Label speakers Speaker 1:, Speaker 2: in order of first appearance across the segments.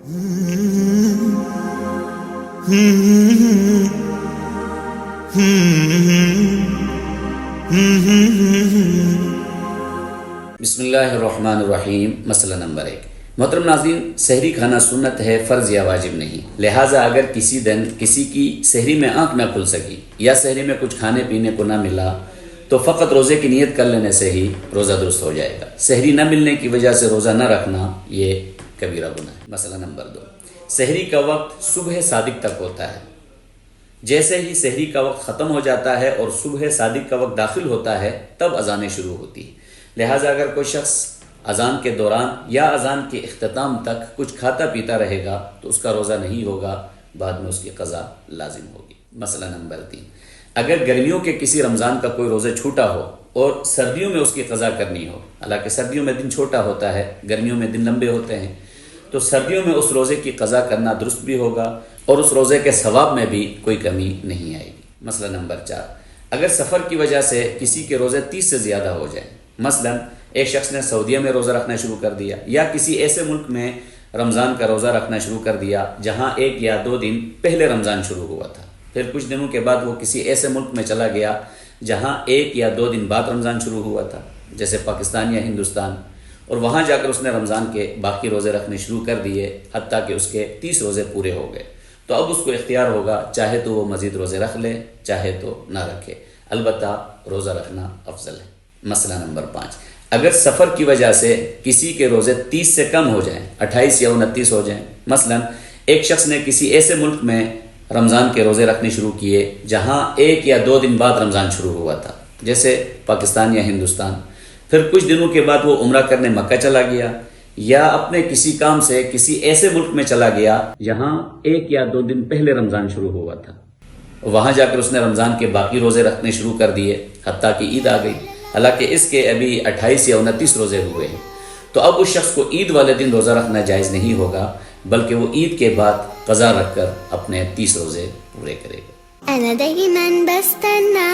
Speaker 1: بسم اللہ الرحمن الرحیم۔ مسئلہ نمبر 1۔ محترم ناظرین، سحری کھانا سنت ہے، فرض یا واجب نہیں۔ لہٰذا اگر کسی دن کسی کی سحری میں آنکھ نہ کھل سکی یا سحری میں کچھ کھانے پینے کو نہ ملا تو فقط روزے کی نیت کر لینے سے ہی روزہ درست ہو جائے گا۔ سحری نہ ملنے کی وجہ سے روزہ نہ رکھنا یہ کبیرہ گناہ ہے۔ مسئلہ نمبر 2۔ سحری کا وقت صبح صادق تک ہوتا ہے۔ جیسے ہی سحری کا وقت ختم ہو جاتا ہے اور صبح صادق کا وقت داخل ہوتا ہے تب اذانیں شروع ہوتی ہیں۔ لہٰذا اگر کوئی شخص اذان کے دوران یا اذان کے اختتام تک کچھ کھاتا پیتا رہے گا تو اس کا روزہ نہیں ہوگا، بعد میں اس کی قضا لازم ہوگی۔ مسئلہ نمبر 3۔ اگر گرمیوں کے کسی رمضان کا کوئی روزہ چھوٹا ہو اور سردیوں میں اس کی قضا کرنی ہو، حالانکہ سردیوں میں دن چھوٹا ہوتا ہے، گرمیوں میں دن لمبے ہوتے ہیں، تو سردیوں میں اس روزے کی قضا کرنا درست بھی ہوگا اور اس روزے کے ثواب میں بھی کوئی کمی نہیں آئے گی۔ مسئلہ نمبر 4۔ اگر سفر کی وجہ سے کسی کے روزے 30 سے زیادہ ہو جائیں، مثلا ایک شخص نے سعودیہ میں روزہ رکھنا شروع کر دیا یا کسی ایسے ملک میں رمضان کا روزہ رکھنا شروع کر دیا جہاں 1 یا 2 دن پہلے رمضان شروع ہوا تھا، پھر کچھ دنوں کے بعد وہ کسی ایسے ملک میں چلا گیا جہاں 1 یا 2 دن بعد رمضان شروع ہوا تھا، جیسے پاکستان یا ہندوستان، اور وہاں جا کر اس نے رمضان کے باقی روزے رکھنے شروع کر دیے حتیٰ کہ اس کے 30 روزے پورے ہو گئے، تو اب اس کو اختیار ہوگا، چاہے تو وہ مزید روزے رکھ لے چاہے تو نہ رکھے، البتہ روزہ رکھنا افضل ہے۔ مسئلہ نمبر 5۔ اگر سفر کی وجہ سے کسی کے روزے 30 سے کم ہو جائیں، 28 یا 29 ہو جائیں، مثلا ایک شخص نے کسی ایسے ملک میں رمضان کے روزے رکھنے شروع کیے جہاں 1 یا 2 دن بعد رمضان شروع ہوا تھا، جیسے پاکستان یا ہندوستان، پھر کچھ دنوں کے بعد وہ عمرہ کرنے مکہ چلا گیا یا اپنے کسی کام سے کسی ایسے ملک میں چلا گیا جہاں 1 یا 2 دن پہلے رمضان شروع ہوا تھا، وہاں جا کر اس نے رمضان کے باقی روزے رکھنے شروع کر دیے حتیٰ کہ عید آ گئی، حالانکہ اس کے ابھی 28 یا 29 روزے ہوئے ہیں، تو اب اس شخص کو عید والے دن روزہ رکھنا جائز نہیں ہوگا، بلکہ وہ عید کے بعد قضا رکھ کر اپنے 30 روزے پورے کرے گا۔
Speaker 2: أنا دايما بستنى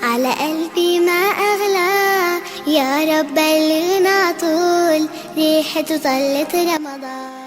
Speaker 2: على قلبي ما أغلى، يا رب بلغنا طول ريحة طلة رمضان.